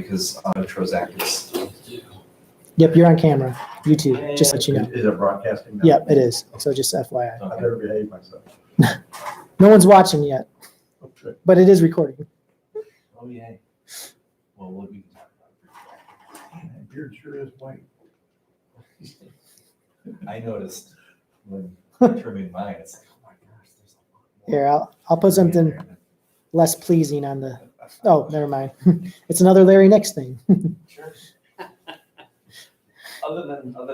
because Trozak is. Yep, you're on camera. YouTube, just let you know. Is it broadcasting now? Yep, it is. So just FYI. I better behave myself. No one's watching yet, Okay. but it is recording. Oh, yeah. Well, what we can talk Man, that beard sure is white. about. I noticed when trimming mine, it's like, oh my gosh, there's a lot more. Here, I'll put something less pleasing on the, oh, never mind. It's another Larry Nix thing. Sure. Other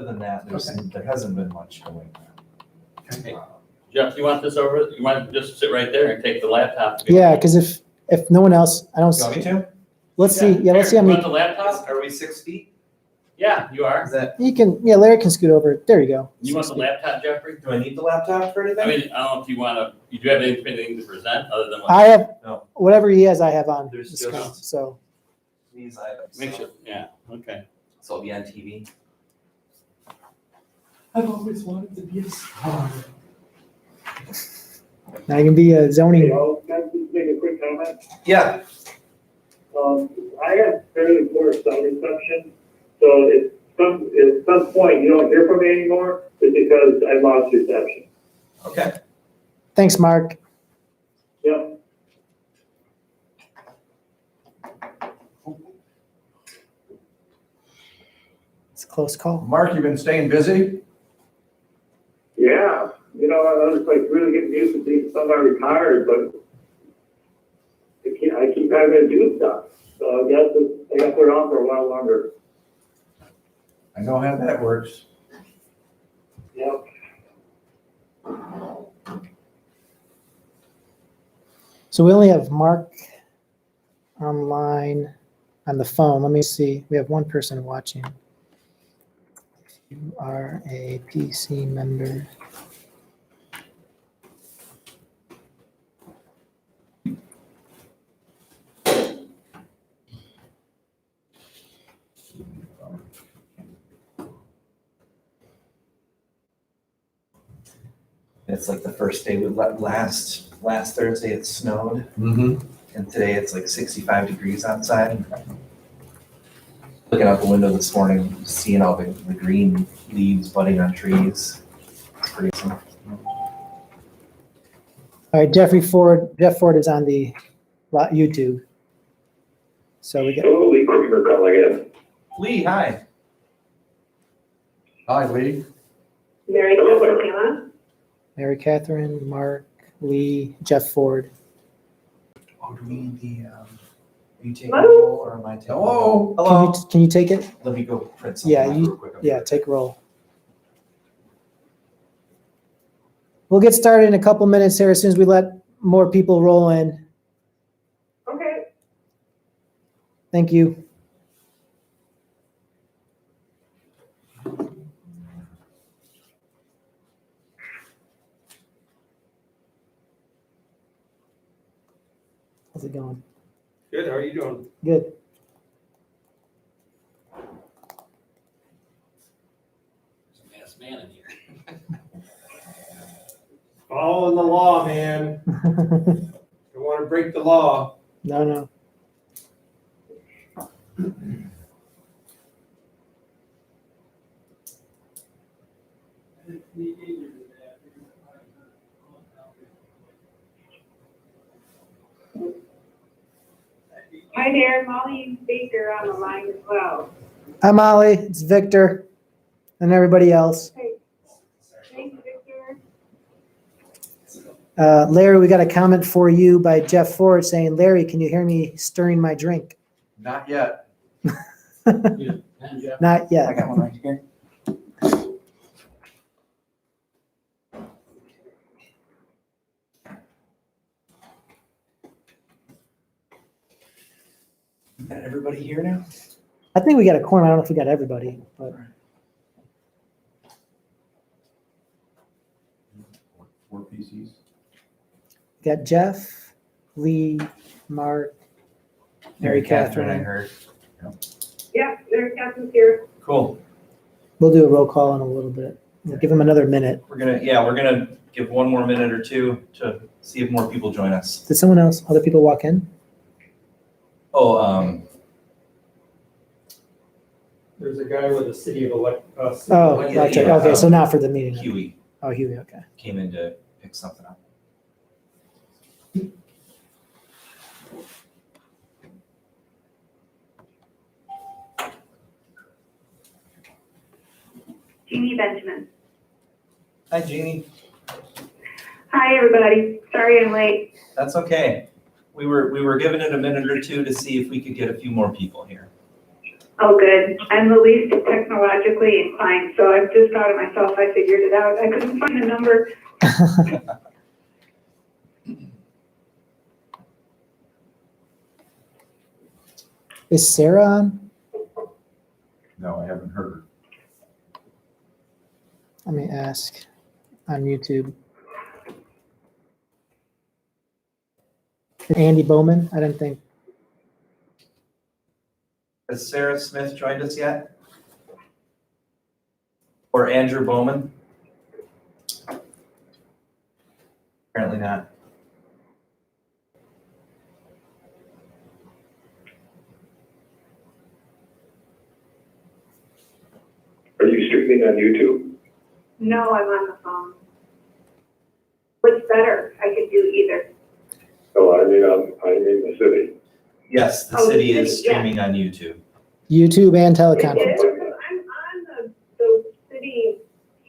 than that, there hasn't been much going on. Okay. Jeff, you want this over? You want to just sit right there and take the laptop? Yeah, because if no one else, I don't, You want me to? let's see, yeah, let's see how You want many, the laptop? Are we 6 feet? Yeah, you are. Is that, you can, yeah, Larry can scoot over. There you go. You want the laptop, Jeffrey? do I need the laptop for anything? I mean, I don't know if you want to, you do have anything to present other than what? I have, No. whatever he has, I have on There's the screen, just- so. These items. Make sure, yeah, okay. So I'll be on TV. I've always wanted to be a star. Now you can be a Hey, zoning, I'll just make a quick comment. Yeah. I have fairly poor cell reception, so if at some point you don't hear from me anymore, it's because I lost reception. Okay. thanks, Mark. Yep. It's a close call. Mark, you been staying busy? Yeah, I was like really getting used to being semi-retired, but I keep having to do stuff. So I guess I got put on for a while longer. I know how that works. Yep. So we only have Mark online on the phone. Let me see. We have one person watching. You are a PC member. It's like the first day we last Thursday it snowed, Mm-hmm. and today it's like 65 degrees outside. Looking out the window this morning, seeing all the green leaves budding on trees. It's pretty awesome. All right, Jeff Ford is on the YouTube. So we got, Holy cricket calling in. Lee, hi. Hi, Lee. Mary Catherine. Mary Catherine, Mark, Lee, Jeff Ford. Oh, do we need the, are you taking Hello? a roll or am I taking a roll? Hello. Can you take it? Let me go print something Yeah, out real quick. Yeah, take roll. We'll get started in a couple minutes here as soon as we let more people roll in. Okay. Thank you. How's it going? Good, how are you doing? Good. There's a masked man in here. Following the law, man. Don't want to break the law. No. Hi there, Molly Baker on the line as well. Hi, Molly. It's Victor and everybody else. Thank you, Victor. Larry, we got a comment for you by Jeff Ford saying, Larry, can you hear me stirring my drink? Not yet. Not I yet. got one right here. Got everybody here now? I think we got a corner. I don't know if we got everybody, but Four PCs. we got Jeff, Lee, Mark, Mary I Catherine. heard. Yeah, Mary Catherine's here. Cool. We'll do a roll call in a little bit. We'll give him another minute. We're gonna give one more minute or two to see if more people join us. Did someone else, other people walk in? Oh, There's a guy with the city of Oh, Yeah, gotcha. yeah. Okay, so not for the meeting. Huey Oh, Huey, okay. came in to pick something up. Jeannie Benjamin. Hi, Jeannie. Hi, everybody. Sorry I'm late. That's okay. We were giving it a minute or two to see if we could get a few more people here. Oh, good. I'm the least technologically inclined, so I've just thought of myself. I figured it out. I couldn't find the number. Is Sarah on? No, I haven't heard her. Let me ask on YouTube. Andy Bowman? I didn't think. Has Sarah Smith joined us yet? Or Andrew Bowman? Apparently not. Are you streaming on YouTube? No, I'm on the phone. What's better? I could do either. Oh, I'm in the city. Yes, the Oh, city the is city, yeah. streaming on YouTube. YouTube and teleconference. I'm on the city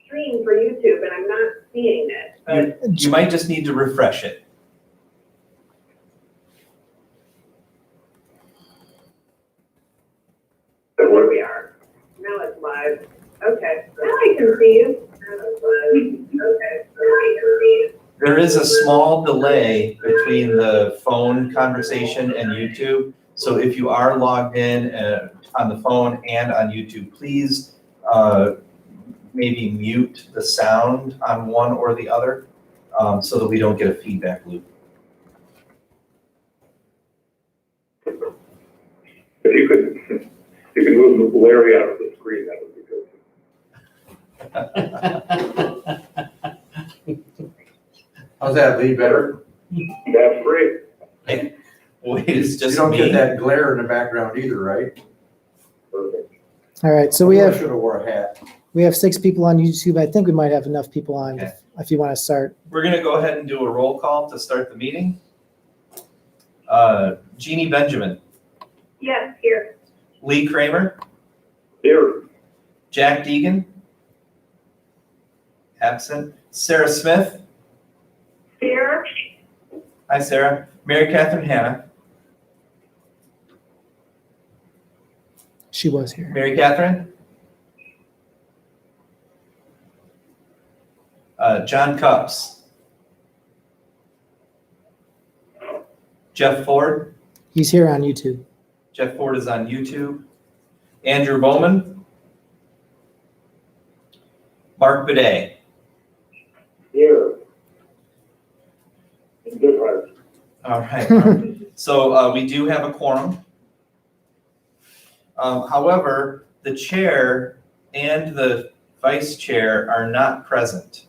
stream for YouTube, and I'm not seeing it. You might just need to refresh it. So where we are. Now it's live. Okay. Now I can see you. Now it's live. Okay. Now I can see you. There is a small delay between the phone conversation and YouTube. So if you are logged in on the phone and on YouTube, please maybe mute the sound on one or the other so that we don't get a feedback loop. If you could move Larry out of the screen, that would be good. How's that, Lee, better? That's great. Wait, it's You just don't get me. that glare in the background either, right? Perfect. All right, so we I have should have wore a hat. 6 people on YouTube. I think we might have enough people on Okay. if you want to start. We're gonna go ahead and do a roll call to start the meeting. Jeannie Benjamin, Yes, here. Lee Kramer, Here, Jack Deegan, absent. Sarah Smith, Here. hi Sarah. Mary Catherine Hanna, She was here. Mary Catherine. John Cups. Jeff Ford. He's here on YouTube. Jeff Ford is on YouTube. Andrew Bowman. Mark Bidet. here. Good heart. All right. So we do have a quorum. However, the chair and the vice chair are not present.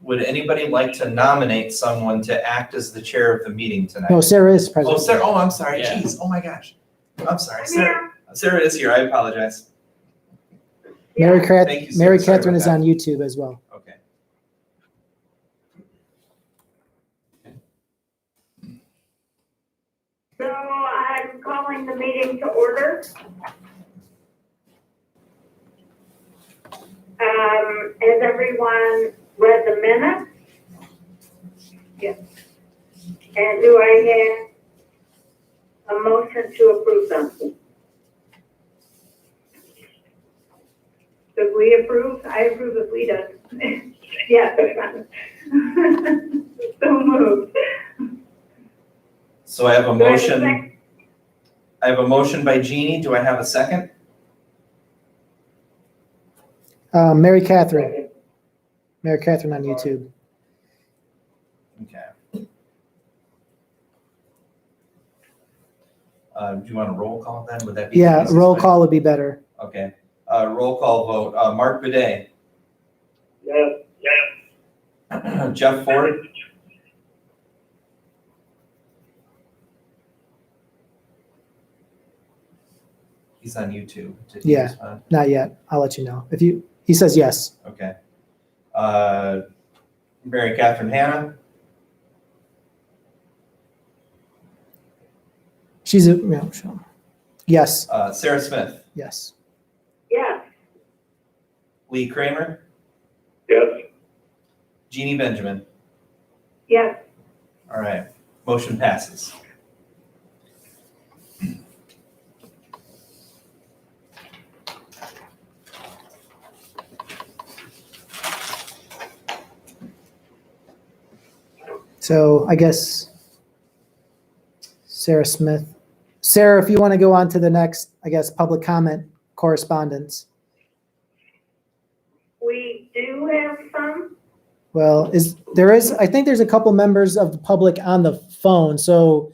Would anybody like to nominate someone to act as the chair of the meeting tonight? No, Sarah is Oh, present. Sarah, oh, I'm sorry, Yeah. jeez, oh my gosh. I'm sorry, I'm Sarah, here. Sarah is here, I apologize. Mary, Thank you, Sarah. Mary Sorry Catherine about is that. on YouTube as well. Okay. So I'm calling the meeting to order. Has everyone read the minutes? Yes. And do I have a motion to approve them? Does Lee approve? I approve if Lee does. Yes. So moved. So I have a Do I have a motion, second? I have a motion by Jeannie, do I have a second? Mary Catherine. Mary Catherine on YouTube. Okay. Do you want a roll call then? Would that be? the Yeah, easiest roll way? call would be better. Okay, roll call vote. Mark Bidet, Yes. Jeff Ford, He's on YouTube. Did he Yeah. respond? Not yet. I'll let you know. He says yes. Okay. Mary Catherine Hannah, She's a, yeah, sure. Yes, Sarah Smith, yes. Yes. Lee Kramer, Yes. Jeannie Benjamin. Yes. All right, motion passes. So I guess Sarah Smith. Sarah, if you want to go on to the next, I guess, public comment correspondence. We do have some. Well, I think there's a couple members of the public on the phone. So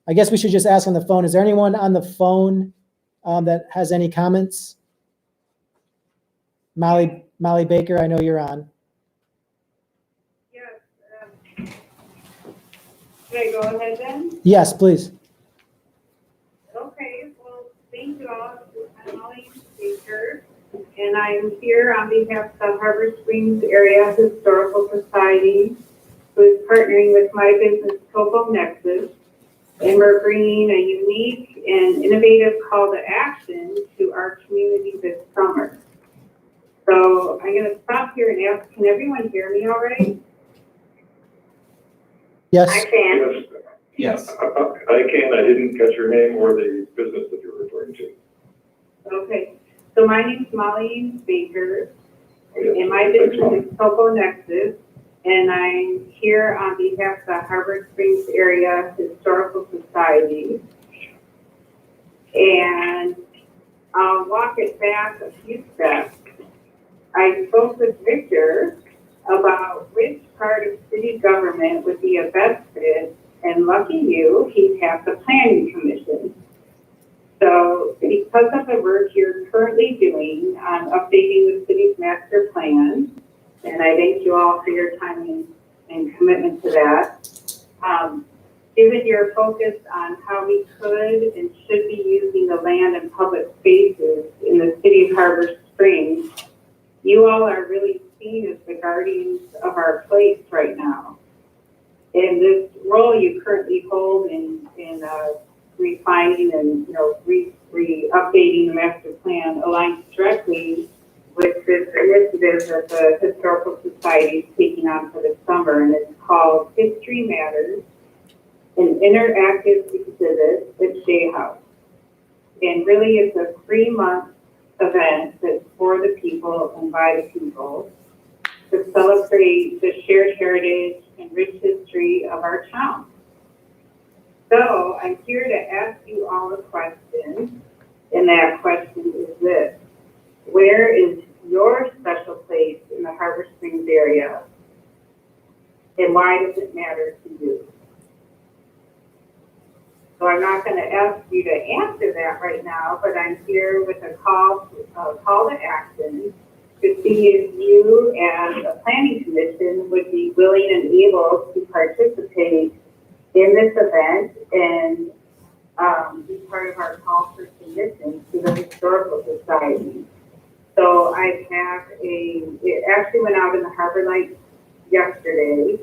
I guess we should just ask on the phone. Is there anyone on the phone that has any comments? Molly Baker, I know you're on. Yes. Should I go ahead then? Yes, please. Okay, well, thank you all. I'm Molly Baker, and I'm here on behalf of the Harbor Springs Area Historical Society, who is partnering with my business, Topo Nexus, and we're bringing a unique and innovative call to action to our community this summer. So I'm going to stop here and ask, can everyone hear me all right? Yes. I can. Yes. I can, I didn't catch your name or the business that you're referring to. Okay, so my name's Molly Baker, Yes. and my business is Topo Nexus, and I'm here on behalf of the Harbor Springs Area Historical Society. And I'll walk it back a few steps. I spoke with Victor about which part of city government would be a best fit, and lucky you, he passed the planning commission. So because of the work you're currently doing on updating the city's master plan, and I thank you all for your time and commitment to that, given your focus on how we could and should be using the land and public spaces in the city of Harbor Springs, you all are really seen as the guardians of our place right now. And this role you currently hold in refining and updating the master plan aligns directly with this initiative that the Historical Society is taking on for the summer, and it's called History Matters, an interactive exhibit at Shea House. And really it's a 3-month event that's for the people and by the people to celebrate the shared heritage and rich history of our town. So I'm here to ask you all a question, and that question is this: where is your special place in the Harbor Springs area, and why does it matter to you? So I'm not going to ask you to answer that right now, but I'm here with a call to action to see if you and the Planning Commission would be willing and able to participate in this event and be part of our call for submission to the Historical Society. So I have it actually went out in the Harbor Lights yesterday,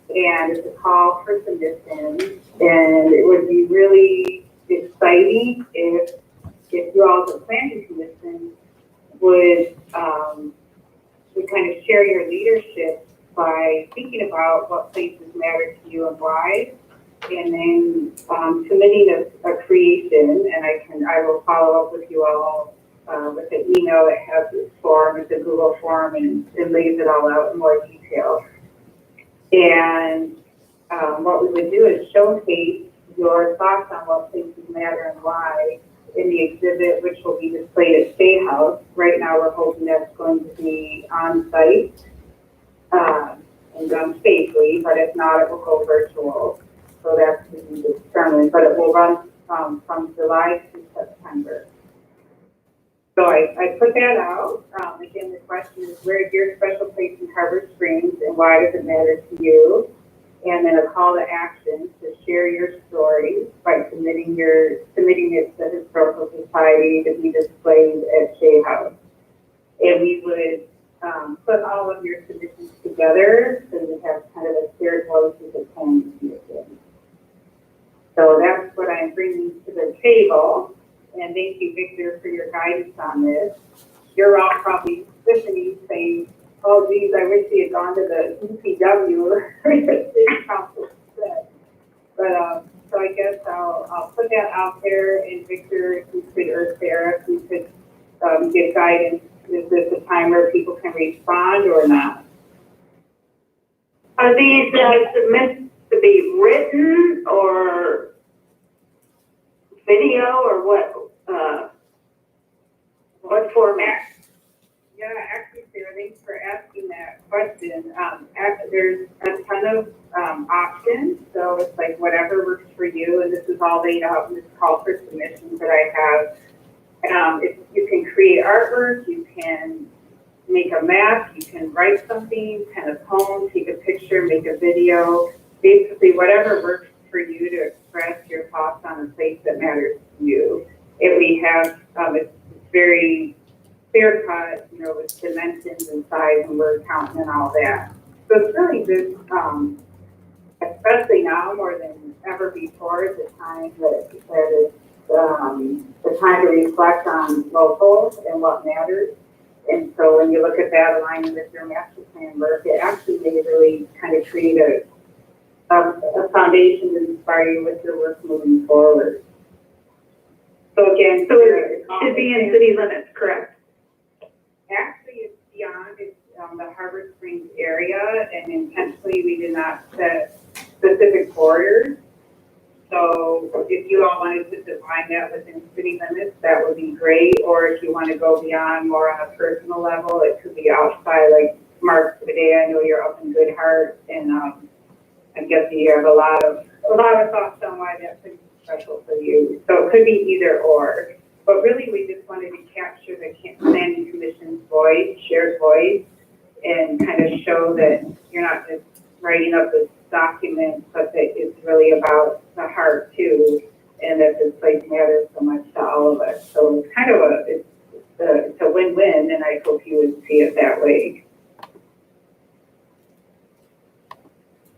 and it's a call for submission, and it would be really exciting if you all as a Planning Commission would kind of share your leadership by thinking about what places matter to you and why, and then committing a creation, and I will follow up with you all with an email that has this form, it's a Google form, and it lays it all out in more detail. And what we would do is showcase your thoughts on what places matter and why in the exhibit, which will be displayed at Shea House. Right now, we're hoping that's going to be on site and done safely, but if not, it will go virtual. So that's to be determined, but it will run from July to September. So I put that out. Again, the question is, where is your special place in Harbor Springs, and why does it matter to you? and then a call to action to share your story by submitting it to the Historical Society to be displayed at Shea House. And we would put all of your submissions together so you have kind of a shared voice with the planning commission. So that's what I'm bringing to the table. And thank you, Victor, for your guidance on this. You're all probably listening, saying, oh, geez, I wish we had gone to the DPW or the city council instead. But, so I guess I'll put that out there, and Victor, if you could, or Sarah, if you could get guidance. Is this a time where people can respond or not? Are these submits to be written or video or what format? Yeah, actually, Sarah, thanks for asking that question. There's a ton of options, so it's like whatever works for you, and this is all laid out in this call for submissions that I have. You can create artwork, you can make a map, you can write something, kind of poem, take a picture, make a video, basically whatever works for you to express your thoughts on a place that matters to you. And we have, it's very clear cut, you know, with dimensions and size and word count and all that. So it's really just, especially now more than ever before, the time that is the time to reflect on local and what matters. And so when you look at that aligning with your master plan work, it actually may really kind of create a foundation to inspire you with your work moving forward. So again, So it should be in city limits, correct? actually it's beyond, it's the Harbor Springs area, and intentionally we did not set specific borders. So if you all wanted to define that within city limits, that would be great. Or if you want to go beyond more on a personal level, it could be outside, like Mark today. I know you're up in Good Heart, and I'm guessing you have a lot of thoughts on why that's special for you. So it could be either or. But really, we just wanted to capture the planning commission's voice, shared voice, and kind of show that you're not just writing up this document, but that it's really about the heart too, and that this place matters so much to all of us. So it's kind of it's a win-win, and I hope you would see it that way.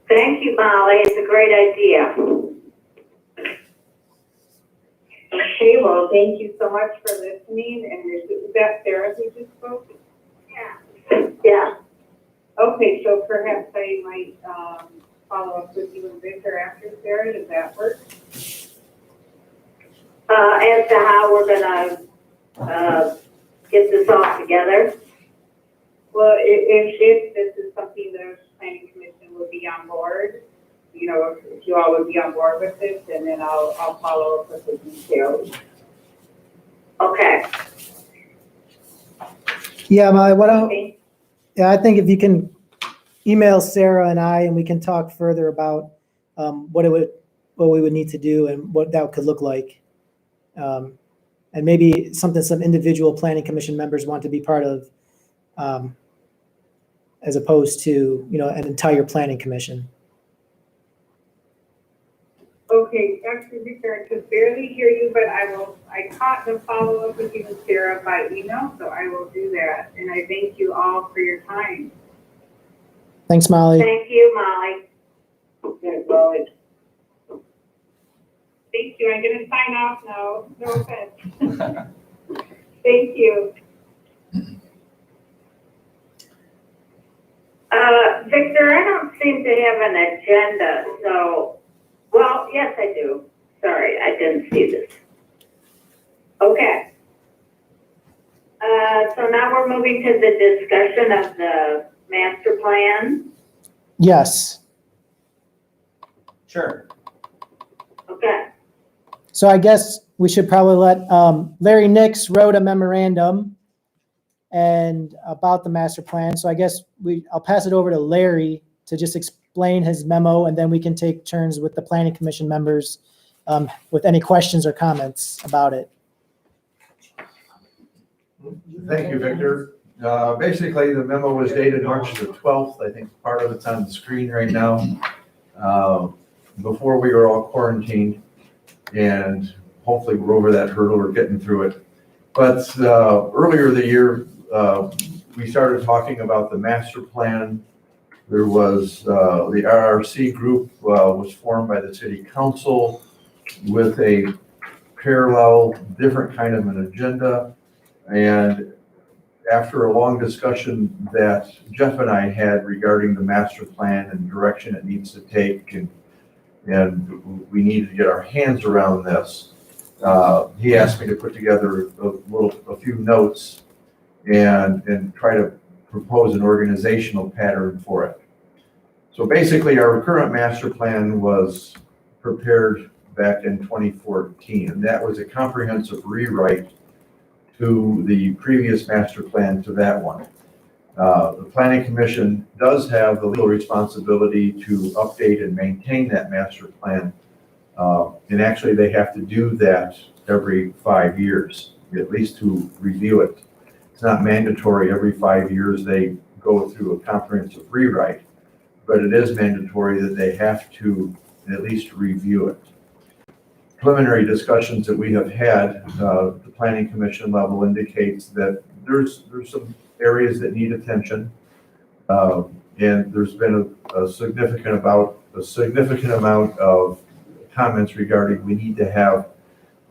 Thank you, Molly. It's a great idea. Okay, well, thank you so much for listening. And is that Sarah who just spoke? Yeah. Okay, so perhaps I might follow up with you and Victor after Sarah. Does that work? As to how we're gonna get this all together. Well, if this is something the planning commission would be on board, you know, if you all would be on board with this, and then I'll follow up with the details. Okay. Yeah, Molly, Okay. I think if you can email Sarah and I, and we can talk further about what we would need to do and what that could look like. And maybe something some individual planning commission members want to be part of, as opposed to, you know, an entire planning commission. Okay, Dr. Victor, I could barely hear you, but I caught the follow-up with you and Sarah by email, so I will do that. And I thank you all for your time. Thanks, Molly. Thank you, Molly. Okay, well, thank you. I'm gonna sign off now. No offense. Thank you. Victor, I don't seem to have an agenda, so, well, yes, I do. Sorry, I didn't see this. Okay. So now we're moving to the discussion of the master plan. Yes. Sure. Okay. So I guess we should probably let, Larry Nix wrote a memorandum and about the master plan. So I guess I'll pass it over to Larry to just explain his memo, and then we can take turns with the planning commission members with any questions or comments about it. Thank you, Victor. Basically, the memo was dated March the 12th. I think part of it's on the screen right now. before we were all quarantined, and hopefully we're over that hurdle, we're getting through it. But earlier the year, we started talking about the master plan. There was the RRC group was formed by the city council with a parallel, different kind of an agenda. And after a long discussion that Jeff and I had regarding the master plan and direction it needs to take, and we needed to get our hands around this, he asked me to put together a few notes and try to propose an organizational pattern for it. So basically, our current master plan was prepared back in 2014, and that was a comprehensive rewrite to the previous master plan to that one. The Planning Commission does have the legal responsibility to update and maintain that master plan. And actually, they have to do that every 5 years, at least to review it. It's not mandatory every 5 years they go through a comprehensive rewrite, but it is mandatory that they have to at least review it. Preliminary discussions that we have had, the Planning Commission level indicates that there's some areas that need attention, and there's been a significant amount of comments regarding we need to have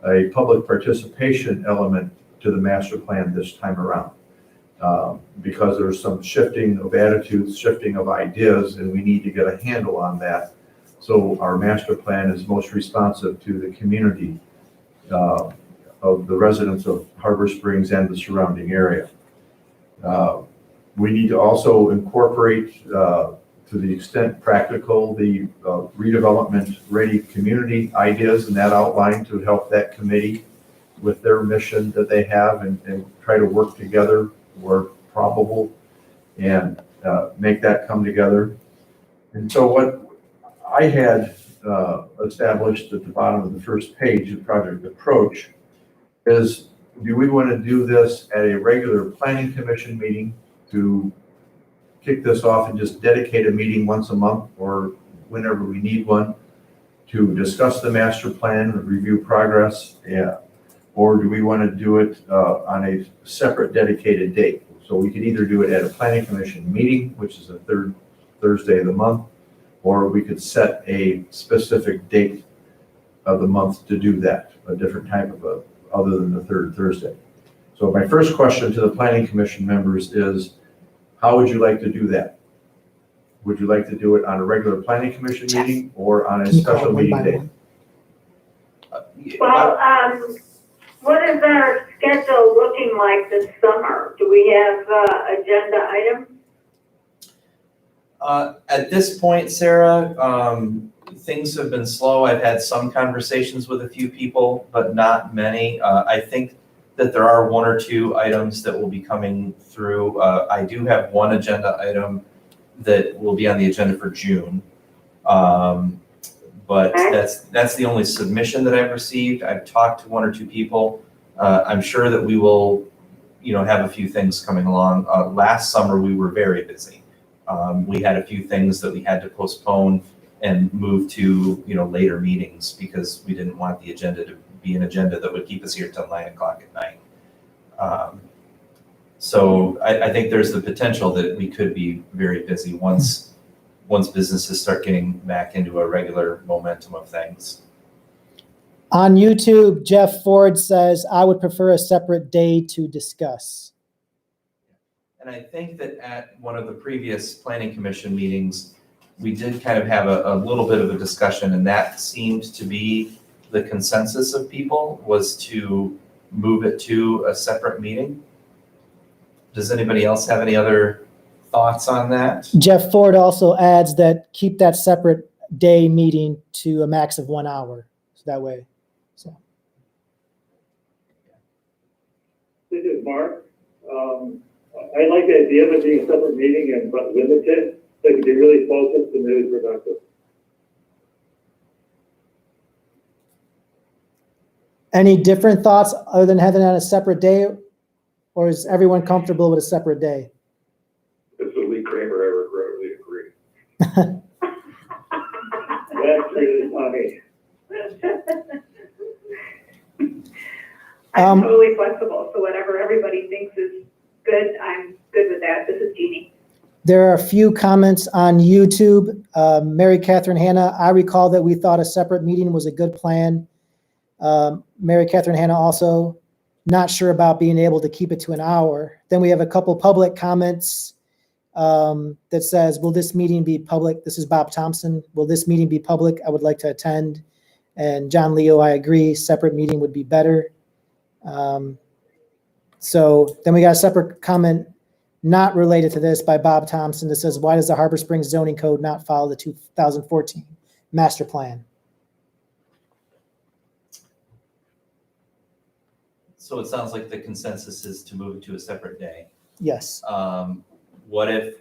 a public participation element to the master plan this time around, because there's some shifting of attitudes, shifting of ideas, and we need to get a handle on that. So our master plan is most responsive to the community of the residents of Harbor Springs and the surrounding area. We need to also incorporate, to the extent practical, the redevelopment ready community ideas and that outline to help that committee with their mission that they have and try to work together where probable and make that come together. And so what I had established at the bottom of the first page of Project Approach is, do we want to do this at a regular planning commission meeting to kick this off and just dedicate a meeting once a month or whenever we need one to discuss the master plan and review progress? Yeah. Or do we want to do it on a separate dedicated date? So we could either do it at a planning commission meeting, which is the third Thursday of the month, or we could set a specific date of the month to do that, a different type of other than the third Thursday. So my first question to the Planning Commission members is, how would you like to do that? Would you like to do it on a regular Planning Commission meeting or on a Can you call special it one meeting by date? one? Well, what is our schedule looking like this summer? Do we have, agenda items? At this point, Sarah, things have been slow. I've had some conversations with a few people, but not many. I think that there are one or two items that will be coming through. I do have one agenda item that will be on the agenda for June. But that's the only submission that I've received. I've talked to one or two people. I'm sure that we will, have a few things coming along. Last summer, we were very busy. We had a few things that we had to postpone and move to, later meetings because we didn't want the agenda to be an agenda that would keep us here till 9:00 at night. So I think there's the potential that we could be very busy once businesses start getting back into a regular momentum of things. On YouTube, Jeff Ford says, I would prefer a separate day to discuss. And I think that at one of the previous planning commission meetings, we did kind of have a little bit of a discussion, and that seemed to be the consensus of people, was to move it to a separate meeting. Does anybody else have any other thoughts on that? Jeff Ford also adds that keep that separate day meeting to a max of 1 hour. So that way, This is Mark. I like the idea of it being a separate meeting and but limited, so it can be really focused and really productive. Any different thoughts other than having it on a separate day? Or is everyone comfortable with a separate day? This is Lee Kramer, I regrettably agree. that's really funny. I'm Um, totally flexible, so whatever everybody thinks is good, I'm good with that. This is Jeannie. There are a few comments on YouTube. Mary Catherine Hanna, I recall that we thought a separate meeting was a good plan. Mary Catherine Hanna also not sure about being able to keep it to an hour. Then we have a couple public comments that says, will this meeting be public? This is Bob Thompson. Will this meeting be public? I would like to attend. And John Leo, I agree, separate meeting would be better. So then we got a separate comment not related to this by Bob Thompson that says, why does the Harbor Springs zoning code not follow the 2014 master plan? So it sounds like the consensus is to move it to a separate day. Yes. What if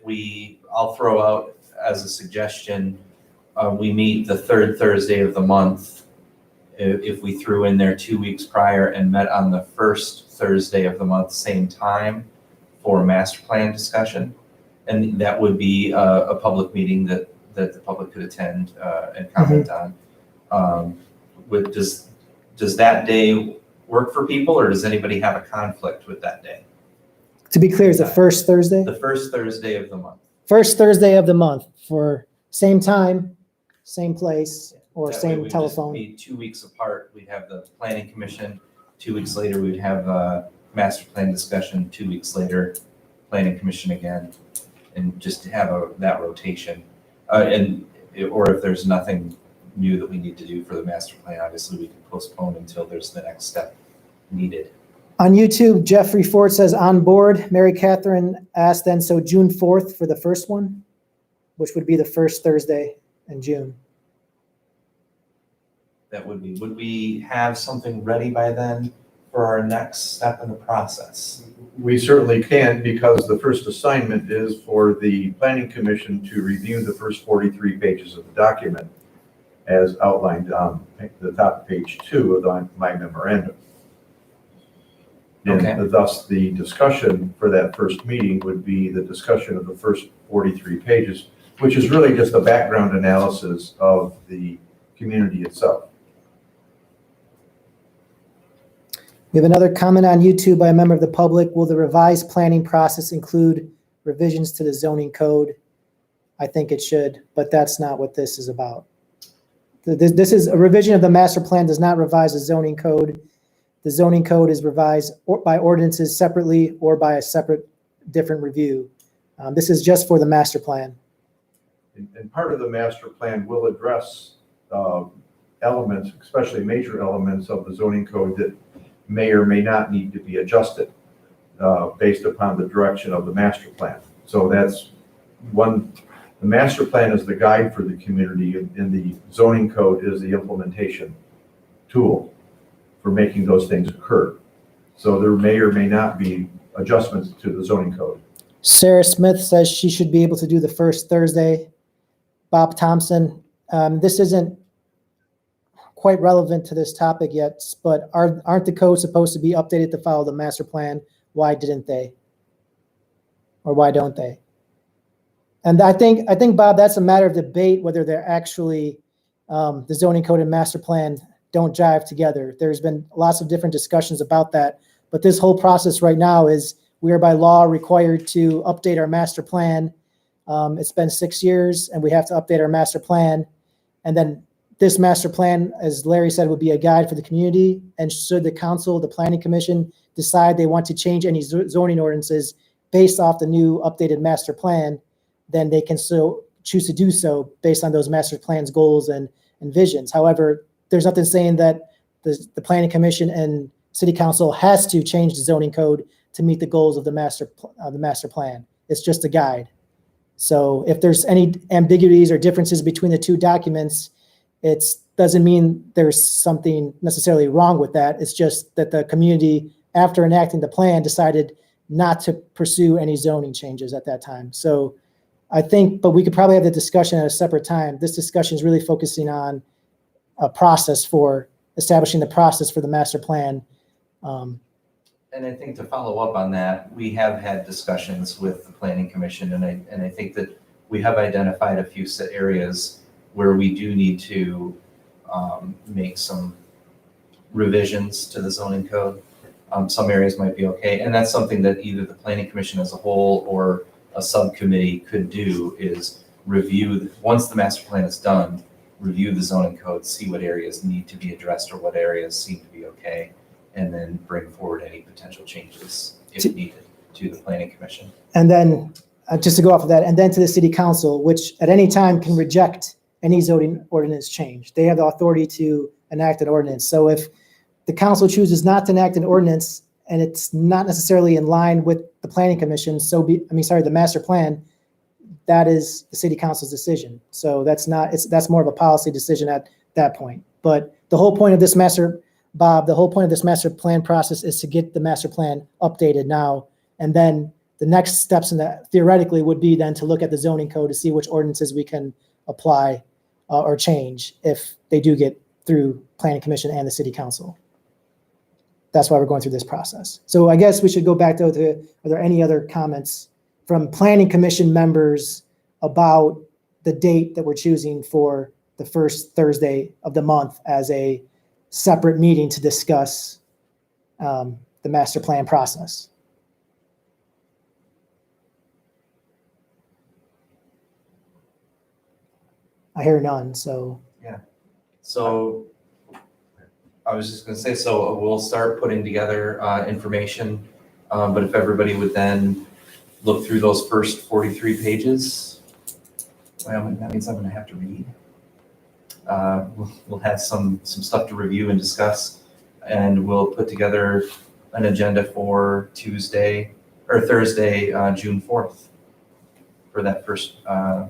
I'll throw out as a suggestion, we meet the third Thursday of the month. If we threw in there 2 weeks prior and met on the first Thursday of the month, same time for master plan discussion. And that would be a public meeting that the public could attend and comment on. Does that day work for people, or does anybody have a conflict with that day? To be clear, it's the first Thursday? The first Thursday of the month. First Thursday of the month for same time, same place, or That way same we'd just telephone. be 2 weeks apart. We'd have the planning commission. 2 weeks later, we'd have a master plan discussion. 2 weeks later, planning commission again, and just to have that rotation. Or if there's nothing new that we need to do for the master plan, obviously we can postpone until there's the next step needed. On YouTube, Jeffrey Ford says on board. Mary Catherine asked then, so June 4th for the first one, which would be the first Thursday in June. Would we have something ready by then for our next step in the process? We certainly can, because the first assignment is for the planning commission to review the first 43 pages of the document as outlined on the top of page 2 of my memorandum. Okay. And thus the discussion for that first meeting would be the discussion of the first 43 pages, which is really just a background analysis of the community itself. We have another comment on YouTube by a member of the public. Will the revised planning process include revisions to the zoning code? I think it should, but that's not what this is about. This is a revision of the master plan, does not revise the zoning code. The zoning code is revised by ordinances separately or by a separate different review. This is just for the master plan. And part of the master plan will address elements, especially major elements of the zoning code that may or may not need to be adjusted based upon the direction of the master plan. So that's one. The master plan is the guide for the community, and the zoning code is the implementation tool for making those things occur. So there may or may not be adjustments to the zoning code. Sarah Smith says she should be able to do the first Thursday. Bob Thompson, this isn't quite relevant to this topic yet, but aren't the codes supposed to be updated to follow the master plan? Why didn't they? Or why don't they? And I think, Bob, that's a matter of debate, whether they're actually, the zoning code and master plan don't jive together. There's been lots of different discussions about that, but this whole process right now is we are by law required to update our master plan. It's been 6 years and we have to update our master plan. And then this master plan, as Larry said, would be a guide for the community. And should the council, the planning commission decide they want to change any zoning ordinances based off the new updated master plan, then they can so choose to do so based on those master plans, goals, and visions. However, there's nothing saying that the planning commission and city council has to change the zoning code to meet the goals of the master plan. It's just a guide. So if there's any ambiguities or differences between the two documents, it doesn't mean there's something necessarily wrong with that. It's just that the community, after enacting the plan, decided not to pursue any zoning changes at that time. So I think, but we could probably have the discussion at a separate time. This discussion is really focusing on a process for establishing the process for the master plan. And I think to follow up on that, we have had discussions with the planning commission, and I think that we have identified a few set areas where we do need to make some revisions to the zoning code. Some areas might be okay, and that's something that either the planning commission as a whole or a subcommittee could do, is review, once the master plan is done, review the zoning code, see what areas need to be addressed or what areas seem to be okay, and then bring forward any potential changes if needed to the planning commission. And then, just to go off of that, and then to the city council, which at any time can reject any zoning ordinance change. They have the authority to enact an ordinance. So if the council chooses not to enact an ordinance and it's not necessarily in line with the planning commission, the master plan, that is the city council's decision. So that's more of a policy decision at that point. But the whole point of this master plan process is to get the master plan updated now. And then the next steps in that theoretically would be then to look at the zoning code to see which ordinances we can apply or change if they do get through planning commission and the city council. That's why we're going through this process. So I guess we should go back to, are there any other comments from planning commission members about the date that we're choosing for the first Thursday of the month as a separate meeting to discuss the master plan process? I hear none, so. So I was just gonna say, so we'll start putting together information, but if everybody would then look through those first 43 pages, well, that means I'm gonna have to read. We'll have some stuff to review and discuss, and we'll put together an agenda for Thursday, June 4th for that first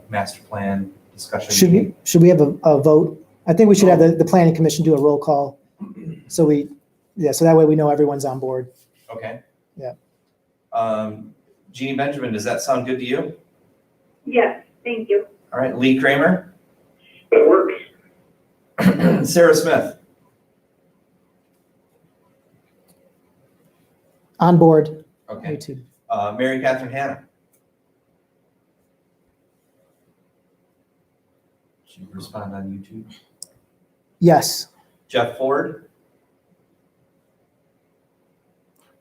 master plan discussion. Should we have a vote? I think we should have the planning commission do a roll call. So that way we know everyone's on board. Okay. Yeah. Jeannie Benjamin, does that sound good to you? Yes, thank you. All right, Lee Kramer, That works. Sarah Smith, On board, okay, YouTube. Mary Catherine Hanna. Should you respond on YouTube? Yes. Jeff Ford,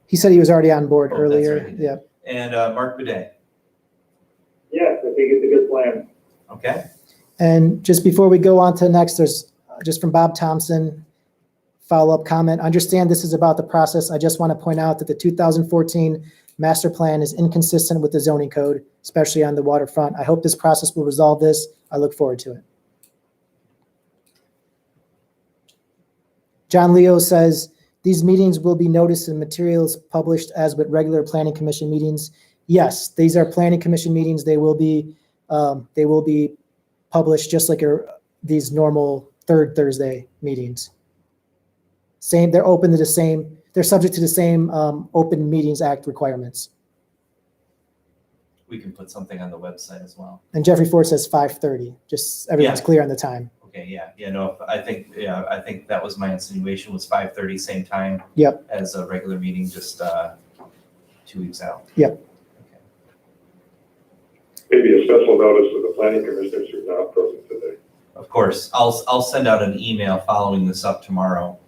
He said he was already on board Oh, that's earlier. right. Yeah. and Mark Bidet. Yes, I think it's a good plan. Okay, And just before we go on to next, there's just from Bob Thompson, follow-up comment. Understand this is about the process. I just want to point out that the 2014 master plan is inconsistent with the zoning code, especially on the waterfront. I hope this process will resolve this. I look forward to it. John Leo says, these meetings will be noticed and materials published as with regular planning commission meetings. Yes, these are planning commission meetings. They will be published just like these normal third Thursday meetings. They're subject to the same Open Meetings Act requirements. we can put something on the website as well. And Jeffrey Ford says 5:30, just everyone's Yeah. clear on the time. Okay, no, I think that was my insinuation, was 5:30, same time. Yep. As a regular meeting, just 2 weeks out. Yep. Okay. Maybe a special notice to the planning commissioners who are not present today. Of course, I'll send out an email following this up tomorrow,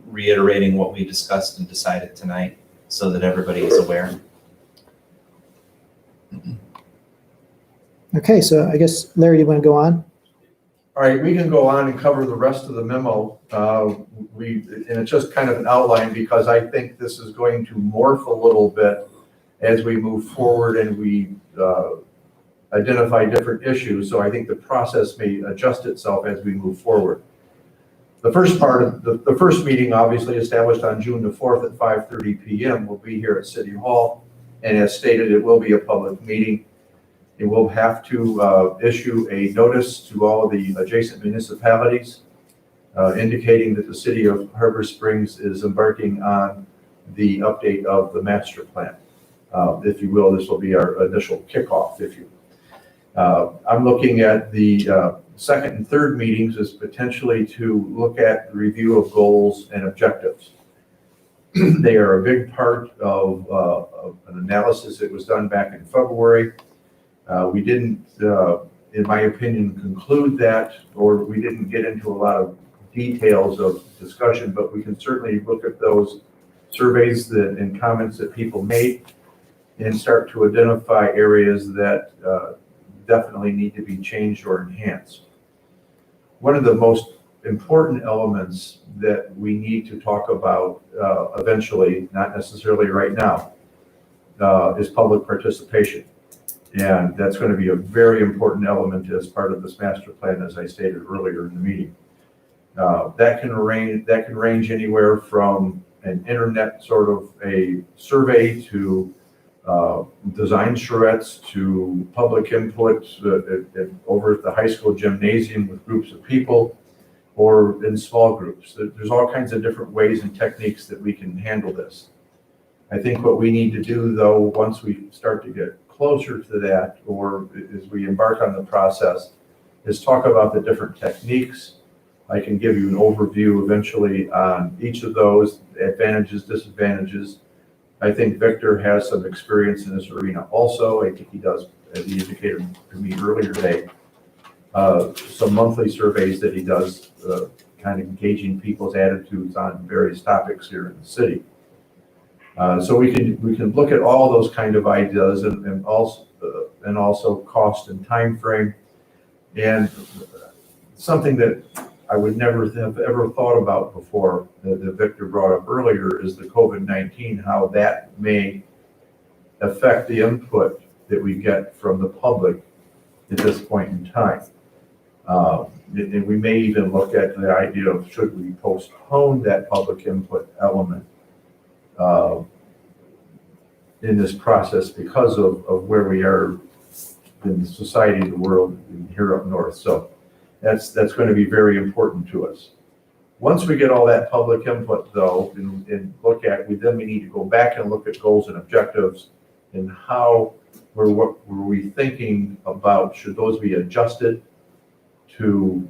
reiterating what we discussed and decided tonight, so that everybody is aware. Okay, so I guess, Larry, do you want to go on? All right, we can go on and cover the rest of the memo. And it's just kind of an outline because I think this is going to morph a little bit as we move forward and we identify different issues. So I think the process may adjust itself as we move forward. The first part of the first meeting, obviously established on June the 4th at 5:30 p.m. will be here at City Hall. And as stated, it will be a public meeting. It will have to issue a notice to all of the adjacent municipalities indicating that the city of Harbor Springs is embarking on the update of the master plan. If you will, this will be our initial kickoff, I'm looking at the second and third meetings as potentially to look at the review of goals and objectives. They are a big part of an analysis that was done back in February. We didn't in my opinion, conclude that, or we didn't get into a lot of details of discussion, but we can certainly look at those surveys and comments that people made and start to identify areas that definitely need to be changed or enhanced. One of the most important elements that we need to talk about eventually, not necessarily right now, is public participation. And that's going to be a very important element as part of this master plan, as I stated earlier in the meeting. That can range anywhere from an internet sort of a survey to design charrettes to public input over at the high school gymnasium with groups of people or in small groups. There's all kinds of different ways and techniques that we can handle this. I think what we need to do, though, once we start to get closer to that, or as we embark on the process, is talk about the different techniques. I can give you an overview eventually on each of those, advantages, disadvantages. I think Victor has some experience in this arena also. I think he does, as he indicated to me earlier today, some monthly surveys that he does, kind of engaging people's attitudes on various topics here in the city. So we can look at all those kind of ideas and also cost and time frame. And something that I would never have ever thought about before that Victor brought up earlier is the COVID-19, how that may affect the input that we get from the public at this point in time. And we may even look at the idea of should we postpone that public input element in this process because of where we are in the society, the world, and here up north. So that's going to be very important to us. Once we get all that public input, though, and look at, we need to go back and look at goals and objectives and what were we thinking about, should those be adjusted to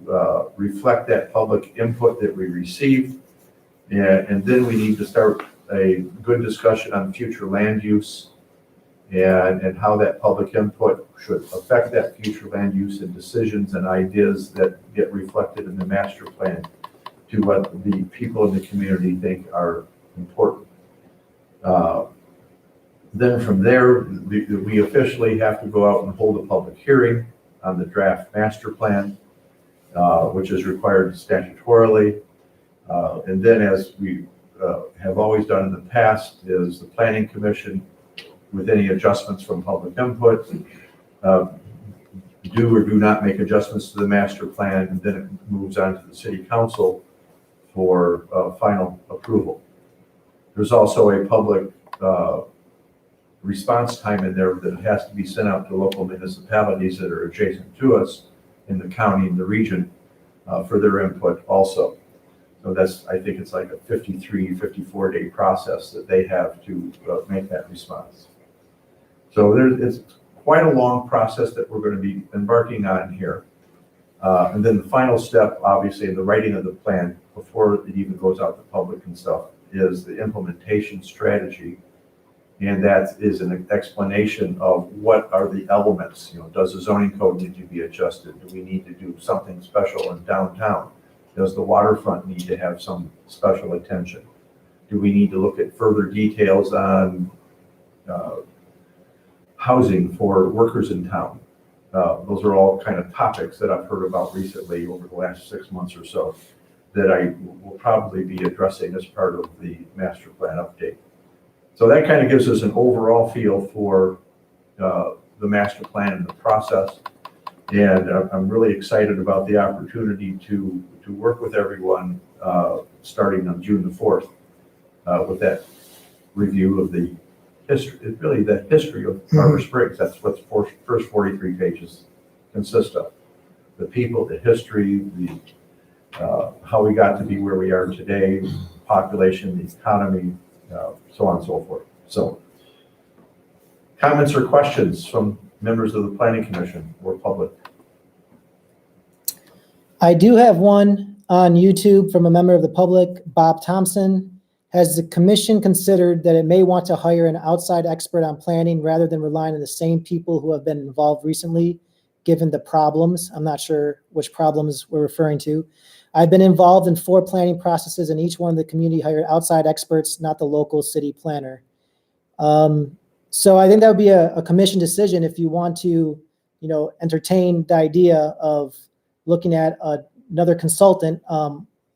reflect that public input that we received. And then we need to start a good discussion on future land use and how that public input should affect that future land use and decisions and ideas that get reflected in the master plan to what the people in the community think are important. Then from there, we officially have to go out and hold a public hearing on the draft master plan, which is required statutorily. And then, as we have always done in the past, is the planning commission, with any adjustments from public input, do or do not make adjustments to the master plan, and then it moves on to the city council for final approval. There's also a public response time in there that has to be sent out to local municipalities that are adjacent to us in the county and the region for their input also. So I think it's like a 54 day process that they have to make that response. So it's quite a long process that we're going to be embarking on here. And then the final step, obviously, in the writing of the plan, before it even goes out to public and stuff, is the implementation strategy. And that is an explanation of what are the elements. Does the zoning code need to be adjusted? Do we need to do something special in downtown? Does the waterfront need to have some special attention? Do we need to look at further details on housing for workers in town? Those are all kind of topics that I've heard about recently over the last 6 months or so that I will probably be addressing as part of the master plan update. So that kind of gives us an overall feel for the master plan and the process. And I'm really excited about the opportunity to work with everyone starting on June the 4th with that review of the history, really the history of Harbor Springs. That's what the first 43 pages consist of. The people, the history, how we got to be where we are today, population, the economy, so on and so forth. So comments or questions from members of the Planning Commission or public? I do have one on YouTube from a member of the public, Bob Thompson. Has the commission considered that it may want to hire an outside expert on planning rather than relying on the same people who have been involved recently? given the problems. I'm not sure which problems we're referring to. I've been involved in 4 planning processes, and each one of the community hired outside experts, not the local city planner. So I think that would be a commission decision if you want to, entertain the idea of looking at another consultant.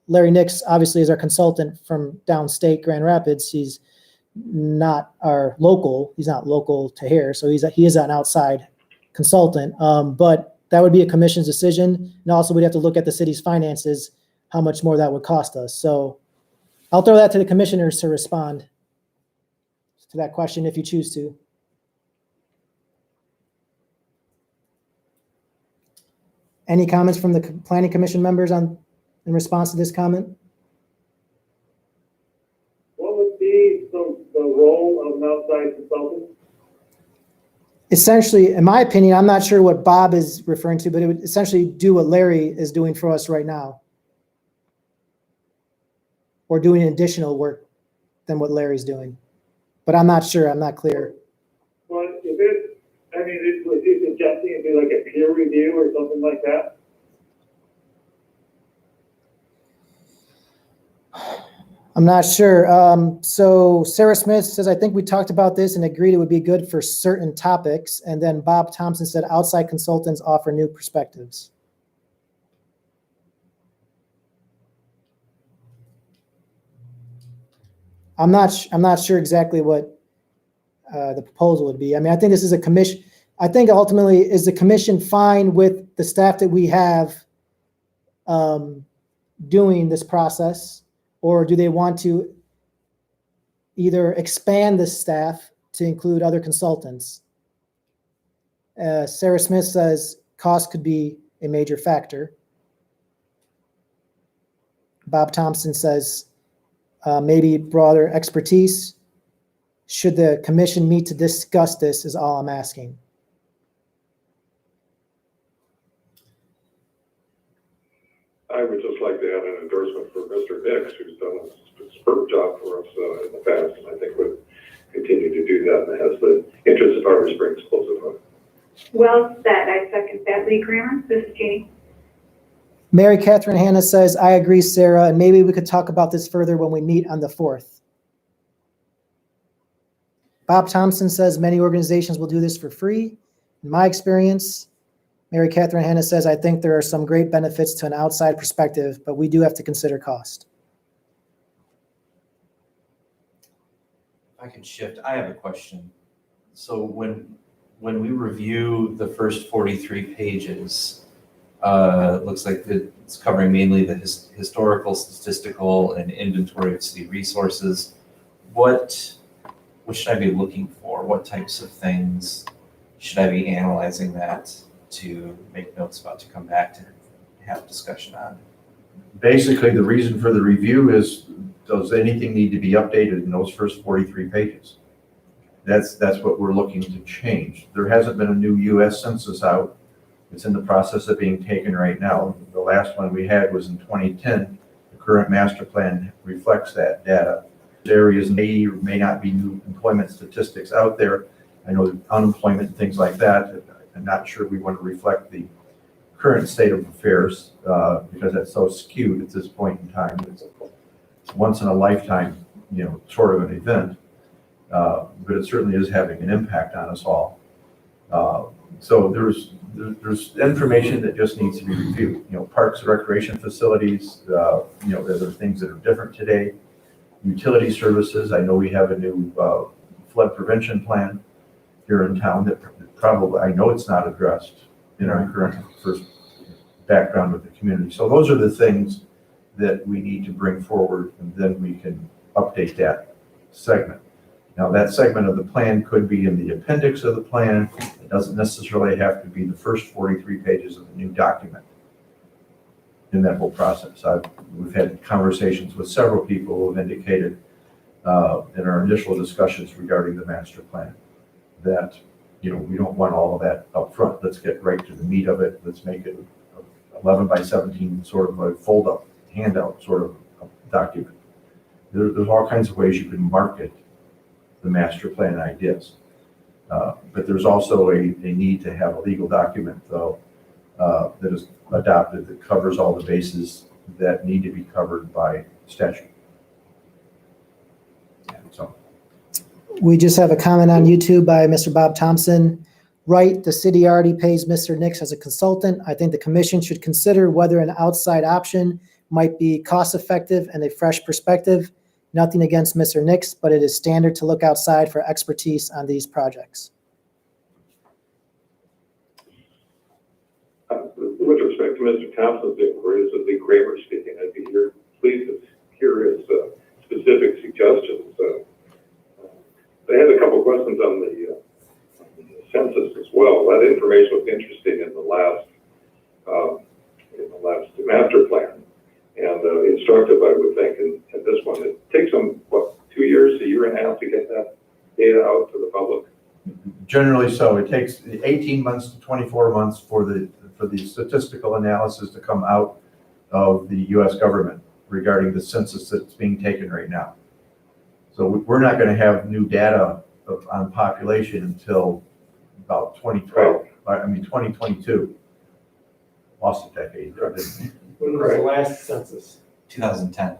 Larry Nix obviously is our consultant from downstate Grand Rapids. He's not our local. He's not local to here, so he is an outside consultant. But that would be a commission's decision, and also we'd have to look at the city's finances, how much more that would cost us. So I'll throw that to the commissioners to respond to that question if you choose to. Any comments from the planning commission members in response to this comment? What would be the role of an outside consultant? Essentially, in my opinion, I'm not sure what Bob is referring to, but it would essentially do what Larry is doing for us right now. Or doing additional work than what Larry's doing. But I'm not sure, I'm not clear. Well, was he suggesting it'd be like a peer review or something like that? I'm not sure. So Sarah Smith says, I think we talked about this and agreed it would be good for certain topics. And then Bob Thompson said, outside consultants offer new perspectives. I'm not sure exactly what the proposal would be. I mean, I think this is a commission. I think ultimately, is the commission fine with the staff that we have doing this process, or do they want to either expand the staff to include other consultants? Sarah Smith says cost could be a major factor. Bob Thompson says maybe broader expertise. Should the commission meet to discuss this is all I'm asking. I would just like to add an endorsement for Mr. Nix, who's done a superb job for us in the past, and I think would continue to do that, and has the interest of Harbor Springs close at heart. Well said. I second that. Lee Kramer, this is Jeannie. Mary Catherine Hanna says, I agree, Sarah, and maybe we could talk about this further when we meet on the 4th. Bob Thompson says many organizations will do this for free. In my experience, Mary Catherine Hanna says, I think there are some great benefits to an outside perspective, but we do have to consider cost. If I could shift, I have a question. So when we review the first 43 pages, it looks like it's covering mainly the historical, statistical, and inventory of city resources. What should I be looking for? What types of things should I be analyzing that to make notes about, to come back to have discussion on? Basically, the reason for the review is, does anything need to be updated in those first 43 pages? That's what we're looking to change. There hasn't been a new US Census out. It's in the process of being taken right now. The last one we had was in 2010. The current master plan reflects that data. Areas may or may not be new employment statistics out there. I know unemployment and things like that. I'm not sure we want to reflect the current state of affairs because that's so skewed at this point in time. It's once in a lifetime, sort of an event, but it certainly is having an impact on us all. So there's information that just needs to be reviewed. Parks and recreation facilities, there are things that are different today. Utility services, I know we have a new flood prevention plan here in town that probably, I know it's not addressed in our current first background with the community. So those are the things that we need to bring forward, and then we can update that segment. Now, that segment of the plan could be in the appendix of the plan. It doesn't necessarily have to be the first 43 pages of the new document in that whole process. We've had conversations with several people who have indicated in our initial discussions regarding the master plan that, we don't want all of that up front. Let's get right to the meat of it. Let's make it 11 by 17, sort of a fold-up handout sort of document. There's all kinds of ways you can market the master plan ideas. But there's also a need to have a legal document, though, that is adopted that covers all the bases that need to be covered by statute. So, We just have a comment on YouTube by Mr. Bob Thompson. Right, the city already pays Mr. Nix as a consultant. I think the commission should consider whether an outside option might be cost-effective and a fresh perspective. Nothing against Mr. Nix, but it is standard to look outside for expertise on these projects. With respect to Mr. Thompson's inquiry, this is Lee Kramer speaking. I'd be pleased to hear his specific suggestions. I had a couple of questions on the census as well. That information was interesting in the last master plan, and instructive, I would think. And this one, it takes them what, 2 years, a year and a half to get that data out to the public. generally so. It takes 18 months to 24 months for the statistical analysis to come out of the U.S. government regarding the census that's being taken right now. So we're not going to have new data on population until about 2022. Lost a decade. When was the last census? 2010.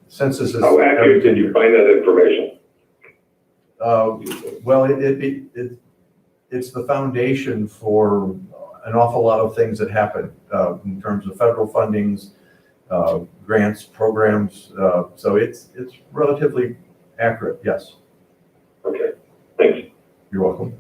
Census is. How accurate did you find that information? Well, it's the foundation for an awful lot of things that happen in terms of federal fundings, grants, programs. So it's relatively accurate. Yes. Okay, thanks. You're welcome.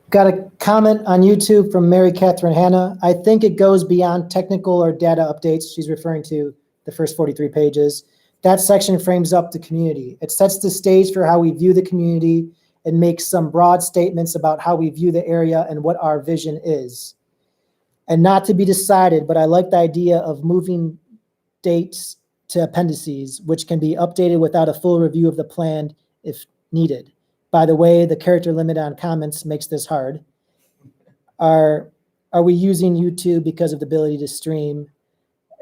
Got a comment on YouTube from Mary Catherine Hanna. I think it goes beyond technical or data updates. She's referring to the first 43 pages. That section frames up the community. It sets the stage for how we view the community and makes some broad statements about how we view the area and what our vision is. And not to be decided, but I like the idea of moving dates to appendices, which can be updated without a full review of the plan if needed. By the way, the character limit on comments makes this hard. Are we using YouTube because of the ability to stream?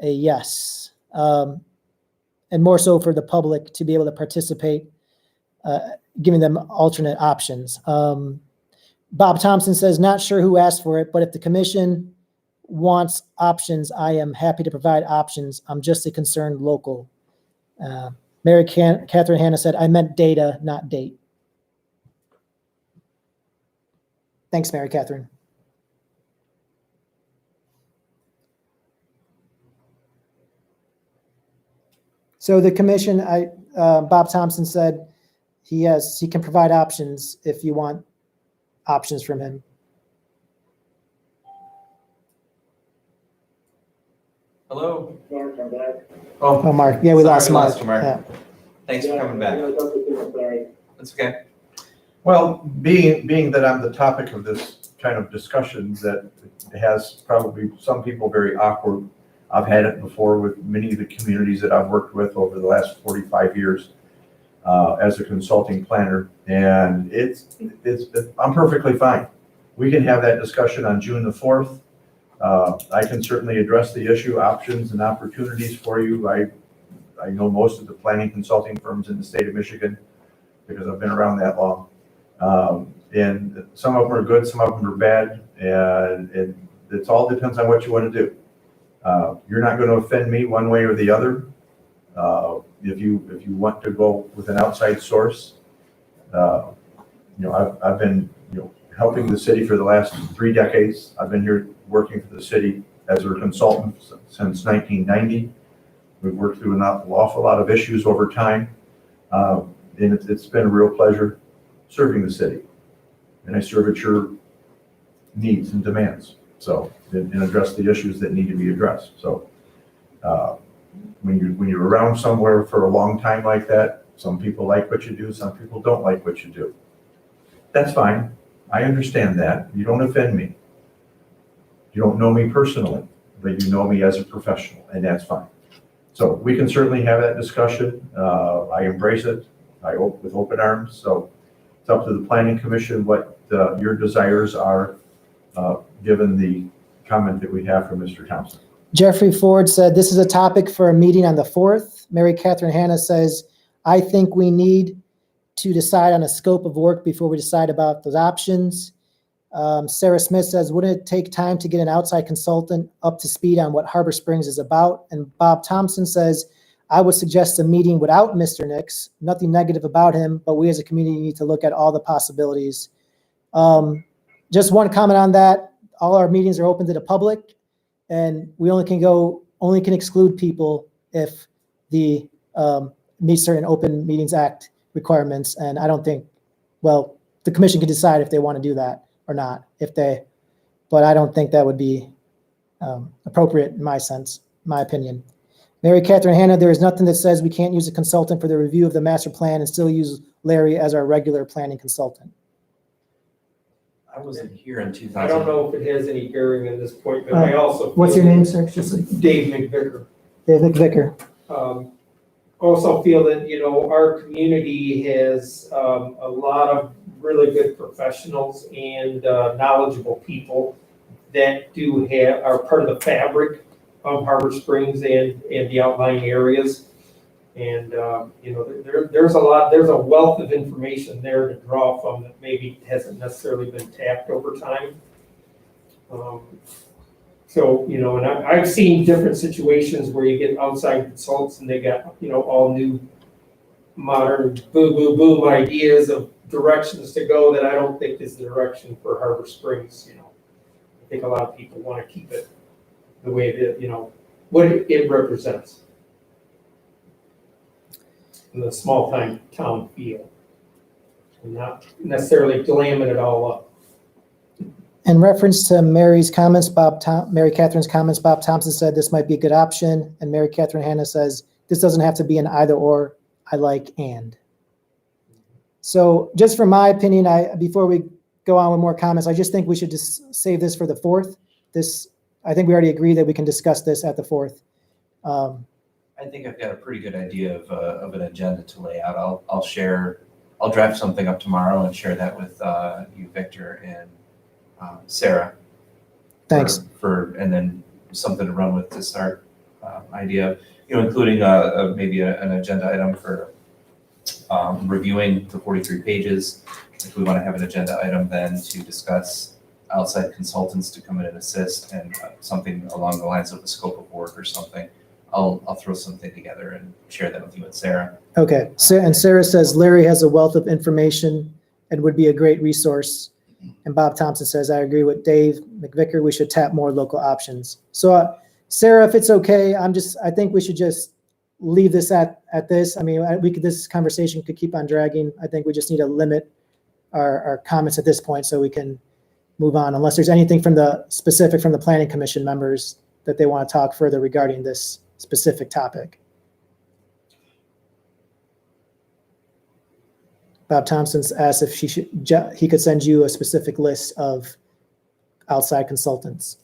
A yes. And more so for the public to be able to participate, giving them alternate options. Bob Thompson says, not sure who asked for it, but if the commission wants options, I am happy to provide options. I'm just a concerned local. Mary Catherine Hanna said, I meant data, not date. Thanks, Mary Catherine. So the commission, Bob Thompson said he can provide options if you want options from him. Hello? Mark, I'm back. Oh, Mark. Yeah, we Sorry, lost we Mark. lost you, Mark. Yeah. Thanks for coming back. I'm sorry. That's okay. Well, being that I'm the topic of this kind of discussion that has probably some people very awkward. I've had it before with many of the communities that I've worked with over the last 45 years as a consulting planner, and I'm perfectly fine. We can have that discussion on June the 4th. I can certainly address the issue, options and opportunities for you. I know most of the planning consulting firms in the state of Michigan because I've been around that long. And some of them are good, some of them are bad, and it all depends on what you want to do. You're not going to offend me one way or the other. If you want to go with an outside source, I've been helping the city for the last 3 decades. I've been here working for the city as a consultant since 1990. We've worked through an awful lot of issues over time, and it's been a real pleasure serving the city. And I serve at your needs and demands, so and address the issues that need to be addressed. So when you're around somewhere for a long time like that, some people like what you do, some people don't like what you do. That's fine. I understand that. You don't offend me. You don't know me personally, but you know me as a professional, and that's fine. So we can certainly have that discussion. I embrace it with open arms. So it's up to the Planning Commission what your desires are, given the comment that we have from Mr. Thompson. Jeffrey Ford said, this is a topic for a meeting on the 4th. Mary Catherine Hanna says, I think we need to decide on a scope of work before we decide about those options. Sarah Smith says, wouldn't it take time to get an outside consultant up to speed on what Harbor Springs is about? And Bob Thompson says, I would suggest a meeting without Mr. Nix. Nothing negative about him, but we as a community need to look at all the possibilities. Just one comment on that. All our meetings are open to the public, and we only can exclude people if the meet certain Open Meetings Act requirements. And I don't think, well, the commission can decide if they want to do that or not, but I don't think that would be appropriate in my opinion. Mary Catherine Hanna, there is nothing that says we can't use a consultant for the review of the master plan and still use Larry as our regular planning consultant. I wasn't here in 2000. I don't know if it has any bearing at this point, but I also. What's your name, sir? Just Dave McVicker. Dave McVicker. Also feel that, our community has a lot of really good professionals and knowledgeable people that are part of the fabric of Harbor Springs and the outlying areas. And, there's a wealth of information there to draw from that maybe hasn't necessarily been tapped over time. So, and I've seen different situations where you get outside consultants and they got, all new modern boom ideas of directions to go that I don't think is the direction for Harbor Springs. I think a lot of people want to keep it the way that, what it represents in the small town feel, and not necessarily glamming it all up. In reference to Mary's comments, Mary Catherine's comments, Bob Thompson said this might be a good option, and Mary Catherine Hanna says this doesn't have to be an either or. I like and. So, just from my opinion, before we go on with more comments, I just think we should just save this for the 4th. I think we already agreed that we can discuss this at the 4th. I think I've got a pretty good idea of an agenda to lay out. I'll draft something up tomorrow and share that with you, Victor, and Sarah. Thanks. And then something to run with to start idea, including maybe an agenda item for reviewing the 43 pages. If we want to have an agenda item then to discuss outside consultants to come in and assist, and something along the lines of the scope of work or something. I'll throw something together and share that with you and Sarah. Okay. And Sarah says Larry has a wealth of information and would be a great resource. And Bob Thompson says, I agree with Dave McVicker. We should tap more local options. So Sarah, if it's okay, I think we should just leave this at this. I mean, this conversation could keep on dragging. I think we just need to limit our comments at this point so we can move on, unless there's anything from the Planning Commission members that they want to talk further regarding this specific topic. Bob Thompson asked if he could send you a specific list of outside consultants.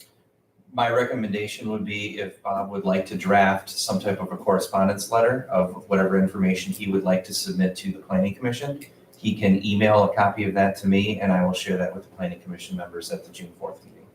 My recommendation would be if Bob would like to draft some type of a correspondence letter of whatever information he would like to submit to the Planning Commission, he can email a copy of that to me and I will share that with the Planning Commission members at the June 4th meeting.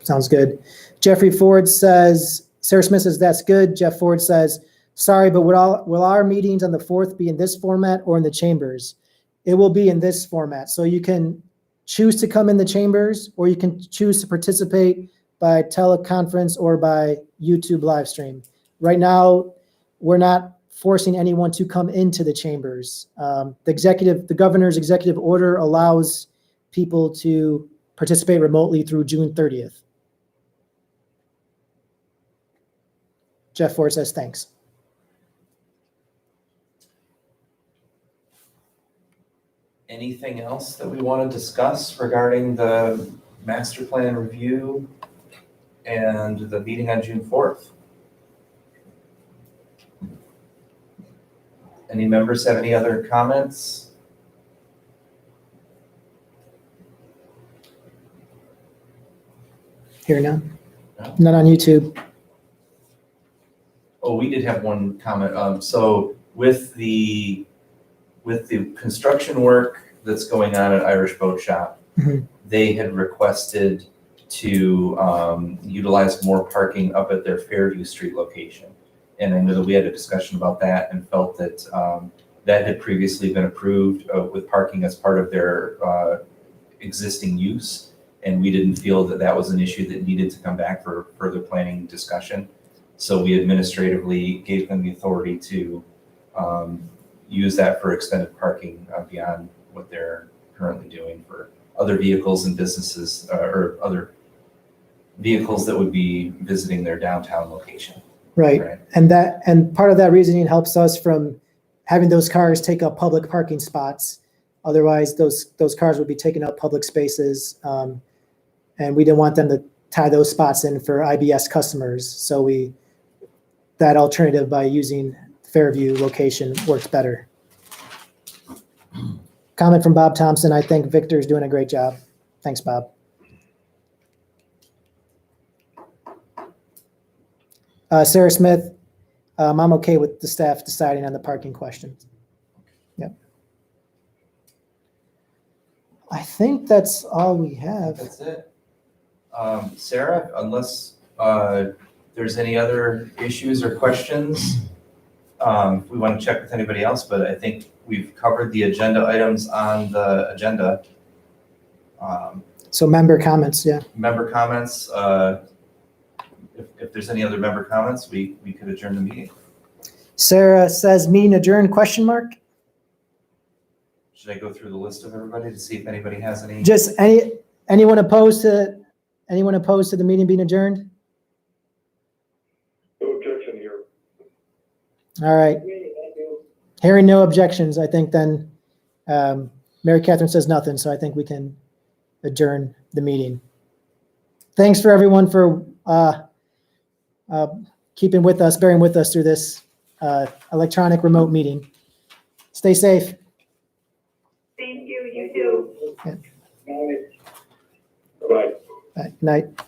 Sounds good. Jeffrey Ford says, Sarah Smith says, that's good. Jeff Ford says, sorry, but will our meetings on the 4th be in this format or in the chambers? It will be in this format. So you can choose to come in the chambers, or you can choose to participate by teleconference or by YouTube live stream. Right now, we're not forcing anyone to come into the chambers. The governor's executive order allows people to participate remotely through June 30th. Jeff Ford says, thanks. Anything else that we want to discuss regarding the master plan review and the meeting on June 4th? Any members have any other comments? Here now? No. Not on YouTube. Oh, we did have one comment. So with the construction work that's going on at Irish Boat Shop, Mhm. they had requested to utilize more parking up at their Fairview Street location. And I know that we had a discussion about that and felt that That had previously been approved with parking as part of their existing use. And we didn't feel that that was an issue that needed to come back for further planning discussion. So we administratively gave them the authority to use that for extended parking beyond what they're currently doing for other vehicles and businesses or other vehicles that would be visiting their downtown location. Right. And part of that reasoning helps us from having those cars take up public parking spots. Otherwise, those cars would be taking up public spaces. And we didn't want them to tie those spots in for IBS customers. So that alternative by using Fairview location works better. Comment from Bob Thompson. I think Victor's doing a great job. Thanks, Bob. Sarah Smith, I'm okay with the staff deciding on the parking questions. Yep. I think that's all we have. That's it. Sarah, unless there's any other issues or questions, we want to check with anybody else, but I think we've covered the agenda items on the agenda. So member comments, yeah. Member comments, if there's any other member comments, we could adjourn the meeting. Sarah says meeting adjourned, question mark? Should I go through the list of everybody to see if anybody has any? Just anyone opposed to the meeting being adjourned? No objection here. All right. Hearing no objections, I think then Mary Catherine says nothing, so I think we can adjourn the meeting. Thanks for everyone for keeping with us, bearing with us through this electronic remote meeting. Stay safe. Thank you, you too. Night. Bye. Good night.